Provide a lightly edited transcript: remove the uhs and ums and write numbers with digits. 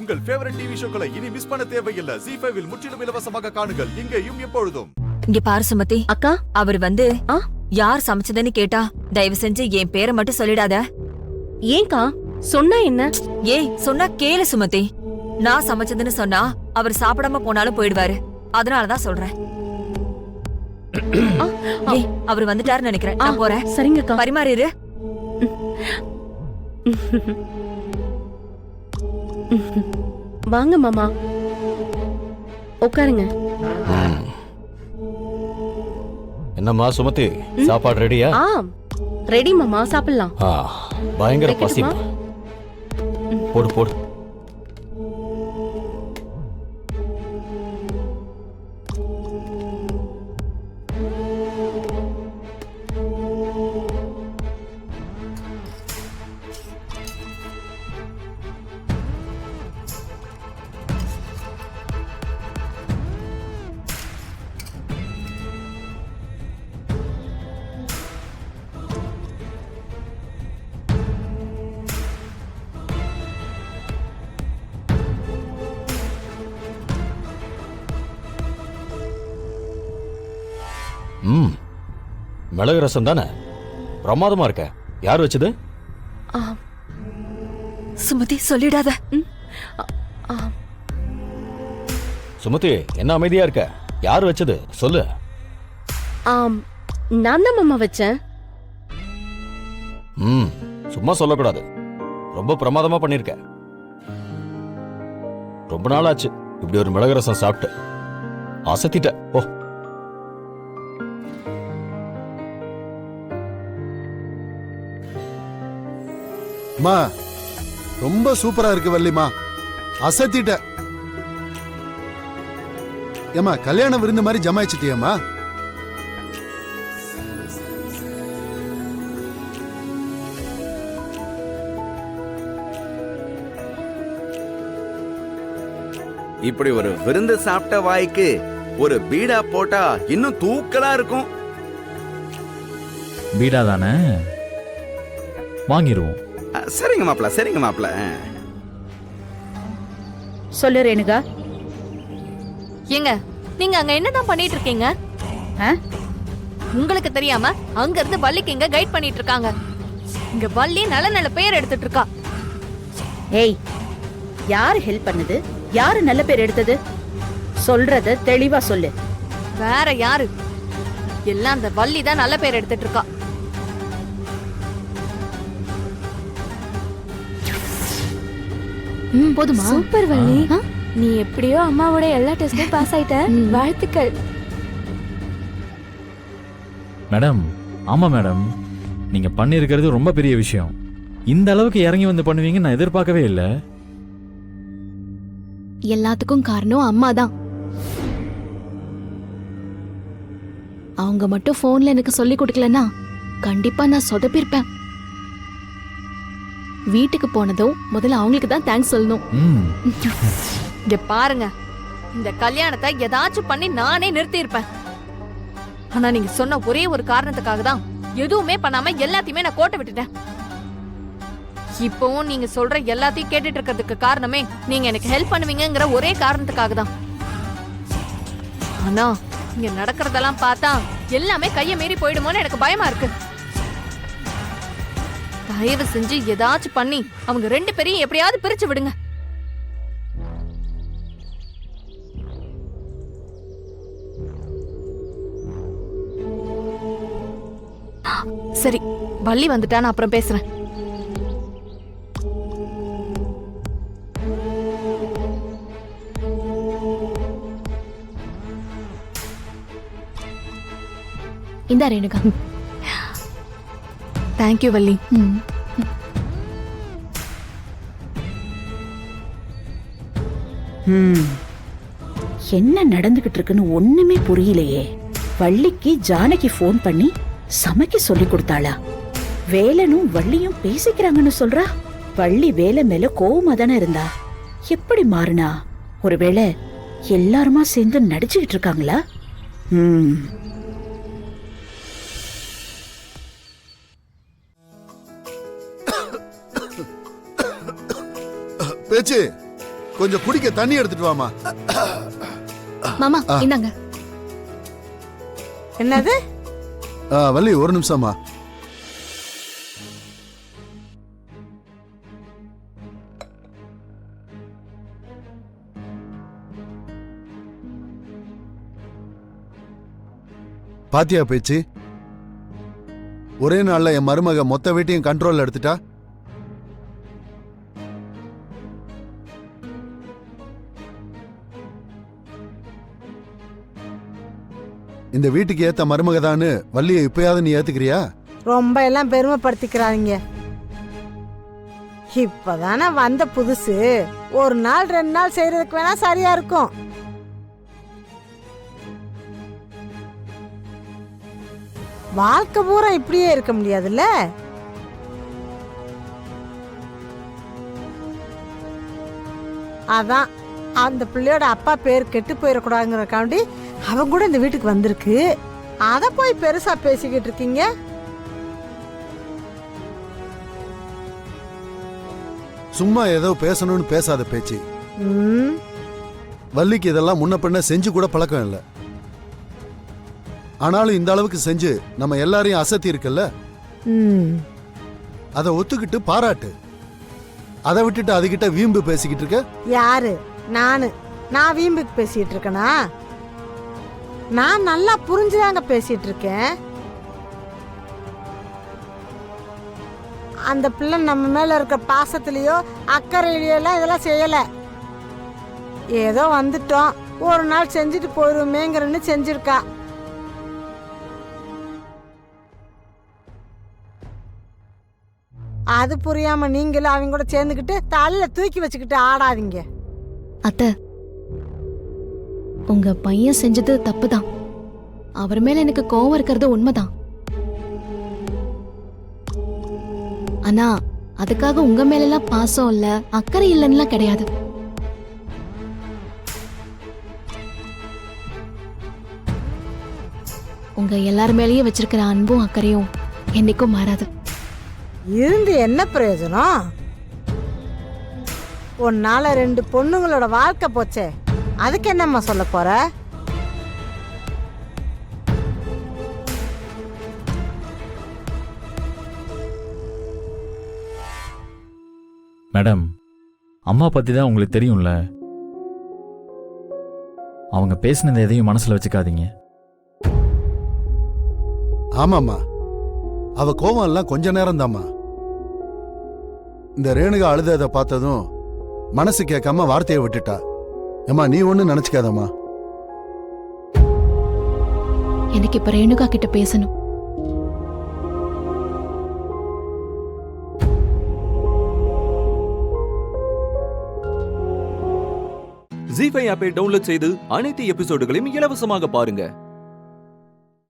உங்கள் favourite TV ஷோக்களை இனி miss பண்ண தேவையில்லை. ZEE5 இல் முற்றிலும் இலவசமாக காணுங்கள், இங்கேயும் எப்பொழுதும். இங்க பாரு சுமதி அக்கா, அவர் வந்து யார் சமைச்சதுன்னு கேட்டா தயவு செஞ்சு என் பேரை மட்டும் சொல்லிடாத. ஏன்கா? சொன்னா என்ன? ஏய் சொன்னா கேளு சுமதி. நான் சமைச்சதுன்னு சொன்னா அவர் சாப்பிடாம போனாலும் போயிடுவாரு. அதனாலதான் சொல்றேன். ஏய் அவர் வந்துட்டாருன்னு நினைக்கிறேன். நான் போறேன். சரிங்கக்கா. பரிமாறிரு. வாங்க மாமா, உட்காருங்க. என்னம்மா சுமதி, சாப்பாடு ரெடியா? ரெடி மாமா, சாப்பிடலாம். பயங்கர பசி. போடு போடு. மிளகு ரசம் தானே? பிரமாதமா இருக்க. யார் வச்சது? சுமதி சொல்லிடாத. சுமதி என்ன அமைதியா இருக்க? யார் வச்சது சொல்லு. நான் தான் மாமா வச்சேன். சும்மா சொல்லக்கூடாது. ரொம்ப பிரமாதமா பண்ணிருக்க. ரொம்ப நாள் ஆச்சு இப்படி ஒரு மிளகு ரசம் சாப்பிட்டு. அசத்திட்ட. ஓ, மா ரொம்ப சூப்பரா இருக்கு வள்ளிமா, அசத்திட்ட. ஏமா கல்யாண விருந்து மாதிரி ஜமாயிச்சிட்டியம்மா? இப்படி ஒரு விருந்து சாப்பிட்ட வாய்க்கு ஒரு பீடா போட்டா இன்னும் தூக்கலா இருக்கும். பீடா தானே, வாங்கிடுவோம். சரிங்க மாப்ள, சரிங்க மாப்ள. சொல்லு ரேணுகா. ஏங்க நீங்க அங்க என்னதான் பண்ணிட்டு இருக்கீங்க? உங்களுக்கு தெரியாம அங்க இருந்து வள்ளிக்கு இங்க கைட் பண்ணிட்டு இருக்காங்க. இங்க வள்ளி நல்ல நல்ல பேர் எடுத்துட்டு இருக்கா. ஏய், யாரு ஹெல்ப் பண்ணது? யாரு நல்ல பேர் எடுத்தது? சொல்றத தெளிவா சொல்லு. வேற யாரு? எல்லாம் அந்த வள்ளி தான் நல்ல பேர் எடுத்துட்டு இருக்கா. போதுமா? சூப்பர் வள்ளி, நீ எப்படியோ அம்மாவோட எல்லா டெஸ்டும் பாஸ் ஆயிட்ட. வாழ்த்துக்கள். மேடம், ஆமா மேடம், நீங்க பண்ணிருக்கிறது ரொம்ப பெரிய விஷயம். இந்த அளவுக்கு இறங்கி வந்து பண்ணுவீங்க நான் எதிர்பார்க்கவே இல்லை. எல்லாத்துக்கும் காரணம் அம்மா தான். அவங்க மட்டும் போன்ல எனக்கு சொல்லி கொடுக்கலன்னா கண்டிப்பா நான் சொதப்பிருப்பேன். வீட்டுக்கு போனதும் முதல்ல அவங்களுக்கு தான் தேங்க்ஸ் சொல்லணும். இங்க பாருங்க, இந்த கல்யாணத்தை ஏதாச்சும் பண்ணி நானே நிறுத்தி இருப்பேன். ஆனா நீங்க சொன்ன ஒரே ஒரு காரணத்துக்காக தான் எதுவுமே பண்ணாம எல்லாத்தையுமே நான் கோட்டை விட்டுட்டேன். இப்பவும் நீங்க சொல்ற எல்லாத்தையும் கேட்டுட்டு இருக்கிறதுக்கு காரணமே நீங்க எனக்கு ஹெல்ப் பண்ணுவீங்கங்கிற ஒரே காரணத்துக்காக தான். ஆனா இங்க நடக்கிறதெல்லாம் பார்த்தா எல்லாமே கைய மீறி போயிடுமோன்னு எனக்கு பயமா இருக்கு. தயவு செஞ்சு ஏதாச்சும் பண்ணி அவங்க ரெண்டு பேரையும் எப்படியாவது பிரிச்சு விடுங்க. சரி, வள்ளி வந்துட்டா நான் அப்புறம் பேசுறேன். இந்த ரேணுகா. தேங்க்யூ வள்ளி. என்ன நடந்துகிட்டு இருக்குன்னு ஒண்ணுமே புரியலையே. வள்ளிக்கு ஜானகி போன் பண்ணி சமைக்க சொல்லி கொடுத்தாளா? வேலனும் வள்ளியும் பேசிக்கிறாங்கன்னு சொல்றா. வள்ளி வேலை மேல கோவமா தானே இருந்தா. எப்படி மாறினா? ஒருவேளை எல்லாருமா சேர்ந்து நடிச்சுக்கிட்டு இருக்காங்களா? பேச்சு கொஞ்சம் குடிக்க தண்ணி எடுத்துட்டு வாமா. மாமா இந்தாங்க. என்னது? வள்ளி ஒரு நிமிஷமா. பாத்தியா பேச்சு? ஒரே நாள்ல என் மருமக மொத்த வீட்டையும் கண்ட்ரோல்ல எடுத்துட்டா. இந்த வீட்டுக்கு ஏத்த மருமகதான்னு வள்ளியை இப்பயாவது நீ ஏத்துக்கிறியா? ரொம்ப எல்லாம் பெருமைப்படுத்திக்கிறாங்க. இப்பதானே வந்த புதுசு, ஒரு நாள் 2 நாள் செய்யறதுக்கு வேணா சரியா இருக்கும். வாழ்க்கை பூரா இப்படியே இருக்க முடியாதுல்ல. அதான் அந்த பிள்ளையோட அப்பா பேர் கெட்டு போயிடக்கூடாதுங்கிறக்காண்டி அவன் கூட இந்த வீட்டுக்கு வந்திருக்கு. அத போய் பெருசா பேசிக்கிட்டு இருக்கீங்க. சும்மா ஏதோ பேசணும்னு பேசாத பேச்சு. ம், வள்ளிக்கு இதெல்லாம் முன்ன பின்ன செஞ்சு கூட பழக்கம் இல்லை. ஆனாலும் இந்த அளவுக்கு செஞ்சு நம்ம எல்லாரையும் அசத்தி இருக்குல்ல, ம். அதை ஒத்துக்கிட்டு பாராட்டு. அதை விட்டுட்டு அதுகிட்ட வீம்பு பேசிக்கிட்டு இருக்க. யாரு? நான் வீம்புக்கு பேசிட்டு இருக்கேனா? நான் நல்லா புரிஞ்சுதாங்க பேசிட்டு இருக்கேன். அந்த பிள்ளை நம்ம மேல இருக்க பாசத்திலயோ அக்கறையிலயோ எல்லாம் இதெல்லாம் செய்யல. ஏதோ வந்துட்டோம், ஒரு நாள் செஞ்சுட்டு போயிருமேங்கிறன்னு செஞ்சிருக்கா. அது புரியாம நீங்களும் அவங்க கூட சேர்ந்துக்கிட்டு தலையில தூக்கி வச்சுக்கிட்டு ஆடாதீங்க. அத்தை, உங்க பையன் செஞ்சது தப்புதான். அவர் மேல எனக்கு கோவம் இருக்கிறது உண்மைதான். ஆனா அதுக்காக உங்க மேல எல்லாம் பாசம் இல்ல, அக்கறை இல்லைன்னுலாம் கிடையாது. உங்க எல்லார் மேலயும் வச்சிருக்கிற அன்பும் அக்கறையும் என்னைக்கும் மாறாது. இருந்து என்ன பிரயோஜனம்? உன்னால 2 பொண்ணுங்களோட வாழ்க்கை போச்சே, அதுக்கு என்னம்மா சொல்ல போற? மேடம், அம்மா பத்தி தான் உங்களுக்கு தெரியும்ல. அவங்க பேசினது எதையும் மனசுல வச்சுக்காதீங்க. ஆமாம்மா, அவ கோவம் எல்லாம் கொஞ்ச நேரம் தாம்மா. இந்த ரேணுகா அழுததை பார்த்ததும் மனசு கேட்காம வார்த்தையை விட்டுட்டா. ஏம்மா நீ ஒண்ணு நினைச்சுக்காதம்மா. எனக்கு இப்ப ரேணுகா கிட்ட பேசணும். ஜீ5 ஆப்பை டவுன்லோட் செய்து அனைத்து எபிசோடுகளையும் இலவசமாக பாருங்க.